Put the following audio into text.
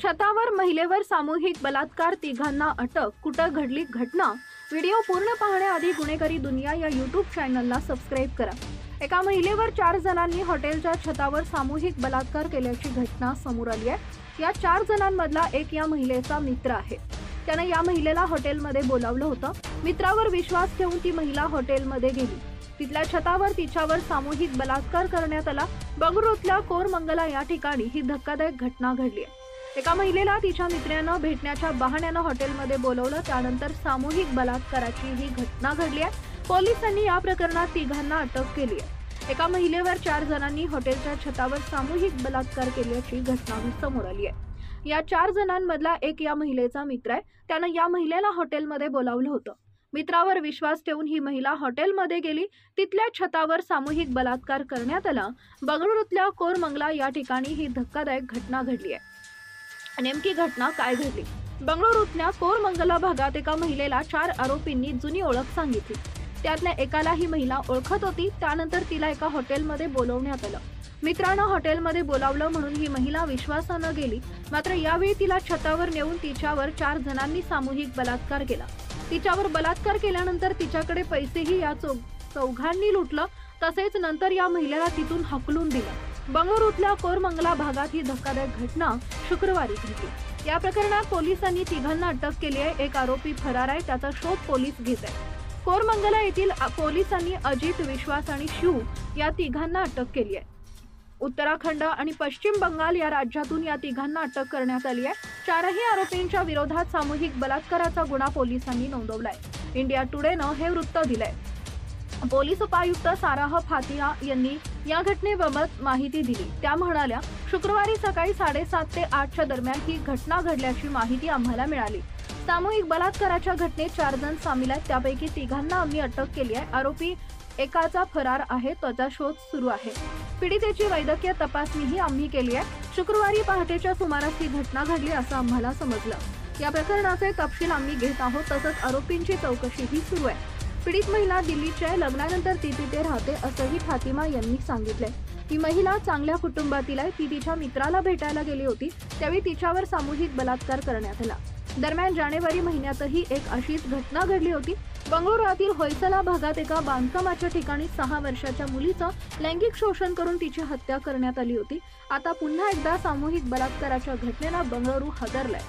छतावर महिलेवर सामूहिक बलात्कार, तिघांना अटक, कुठं घडली घटना? व्हिडिओ पूर्ण पाहण्याआधी गुन्हेगारी दुनिया या यूट्यूब चॅनलला सबस्क्राईब करा. एका महिलेवर 4 जणांनी हॉटेलच्या छतावर सामूहिक बलात्कार केल्याची घटना समोर आली आहे. या 4 जणांमधला एक या महिलेचा मित्र आहे. त्याने या महिलेला हॉटेलमध्ये बोलावलं होतं. मित्रावर विश्वास ठेवून ती महिला हॉटेलमध्ये गेली. तिथल्या छतावर तिच्यावर सामूहिक बलात्कार करण्यात आला. बंगळुरूतल्या कोरमंगला या ठिकाणी ही धक्कादायक घटना घडली आहे. एका महिलेला तिच्या मित्रानं भेटण्याच्या बहाण्यानं हॉटेलमध्ये बोलवलं. त्यानंतर सामूहिक बलात्काराची ही घटना घडली आहे. पोलिसांनी या प्रकरणात तिघांना अटक केली आहे. एका महिलेवर 4 जणांनी हॉटेलच्या छतावर सामूहिक बलात्कार केल्याची घटना समोर आली आहे. या 4 जणांमधला एक या महिलेचा मित्र आहे. त्यानं या महिलेला हॉटेलमध्ये बोलावलं होतं. मित्रावर विश्वास ठेवून ही महिला हॉटेलमध्ये गेली. तिथल्या छतावर सामूहिक बलात्कार करण्यात आला. बंगळुरूतल्या कोरमंगला या ठिकाणी ही धक्कादायक घटना घडली आहे. नेमकी घटना काय घडली? बंगळुरूतल्या कोरमंगला भागात एका महिलेला 4 आरोपींनी जुनी ओळख सांगितली. त्यातल्या एकाला ही महिला ओळखत होती. त्यानंतर तिला एका हॉटेलमध्ये बोलवण्यात आलं. मित्रानं हॉटेलमध्ये बोलावलं म्हणून ही महिला विश्वासानं गेली. मात्र यावेळी तिला छतावर नेऊन तिच्यावर 4 जणांनी सामूहिक बलात्कार केला. तिच्यावर बलात्कार केल्यानंतर तिच्याकडे पैसेही या चौघांनी लुटलं. तसेच नंतर या महिलेला तिथून हकलून दिलं. बंगळुरूतल्या कोरमंगला भागात ही धक्कादायक घटना शुक्रवारी घडली. या प्रकरणात पोलिसांनी तिघांना अटक केली आहे. एक आरोपी फरार आहे. त्याचा शोध पोलीस घेत आहेत. कोरमंगला येथील पोलिसांनी अजित, विश्वास आणि शिव या तिघांना अटक केली आहे. उत्तराखंड आणि पश्चिम बंगाल या राज्यातून या तिघांना अटक करण्यात आली आहे. 4ही आरोपींच्या विरोधात सामूहिक बलात्काराचा गुन्हा पोलिसांनी नोंदवलाय. इंडिया टुडेनं हे वृत्त दिलंय. पोलीस उपायुक्त साराह फातिया यांनी या घटनेबाबत माहिती दिली. त्या म्हणाल्या, शुक्रवारी सकाळी 7:30 ते 8च्या दरम्यान ही घटना घडल्याची माहिती आम्हाला मिळाली. सामूहिक बलात्काराच्या घटनेत 4 जण सामील आहेत. त्यापैकी तिघांना आम्ही अटक केली आहे. आरोपी एकाचा फरार आहे. त्याचा शोध सुरू आहे. पीडितेची वैद्यकीय तपासणीही आम्ही केली आहे. शुक्रवारी पहाटेच्या सुमारास ही घटना घडली असं आम्हाला समजलं. या प्रकरणाचे तपशील आम्ही घेत आहोत. तसंच आरोपींची चौकशीही सुरू आहे. पीडित महिला दिल्लीची आहे. लग्नानंतर ती तिथे राहते असंही फातिमा यांनी सांगितलंय. ही महिला चांगल्या कुटुंबातील आहे. ती तिच्या मित्राला भेटायला गेली होती. त्यावेळी तिच्यावर सामूहिक बलात्कार करण्यात आला. दरम्यान जानेवारी महिन्यातही एक अशीच घटना घडली होती. बंगळुरूतील होयसला भागात एका बांधकामाच्या ठिकाणी 6 वर्षाच्या मुलीचं लैंगिक शोषण करून तिची हत्या करण्यात आली होती. आता पुन्हा एकदा सामूहिक बलात्काराच्या घटनेला बंगळुरू हादरलाय.